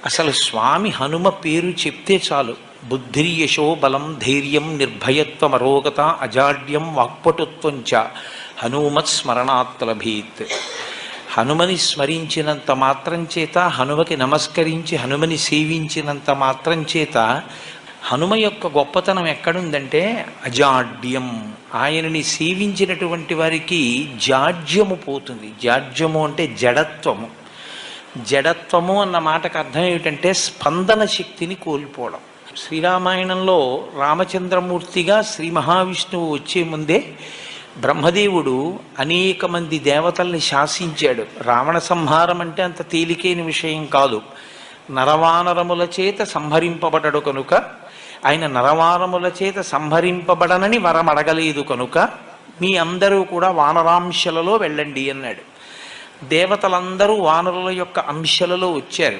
అసలు స్వామి హనుమ పేరు చెప్తే చాలు. బుద్ధిర్యశో బలం ధైర్యం నిర్భయత్వం అరోగత అజాడ్యం వాక్పటుత్వంచ హనుమత్ స్మరణాత్ లభేత్. హనుమని స్మరించినంత మాత్రం చేత, హనుమకి నమస్కరించి హనుమని సేవించినంత మాత్రం చేత హనుమ యొక్క గొప్పతనం ఎక్కడుందంటే అజాడ్యం. ఆయనని సేవించినటువంటి వారికి జాడ్యము పోతుంది. జాడ్యము అంటే జడత్వము. జడత్వము అన్న మాటకు అర్థం ఏమిటంటే స్పందన శక్తిని కోల్పోవడం. శ్రీరామాయణంలో రామచంద్రమూర్తిగా శ్రీ మహావిష్ణువు వచ్చే ముందే బ్రహ్మదేవుడు అనేక మంది దేవతల్ని శాసించాడు. రావణ సంహారం అంటే అంత తేలికైన విషయం కాదు. నరవానరముల చేత సంహరింపబడడు కనుక, ఆయన నరవానరముల చేత సంహరింపబడనని వరం అడగలేదు కనుక మీ అందరూ కూడా వానరాంశలలో వెళ్ళండి అన్నాడు. దేవతలందరూ వానరుల యొక్క అంశలలో వచ్చారు.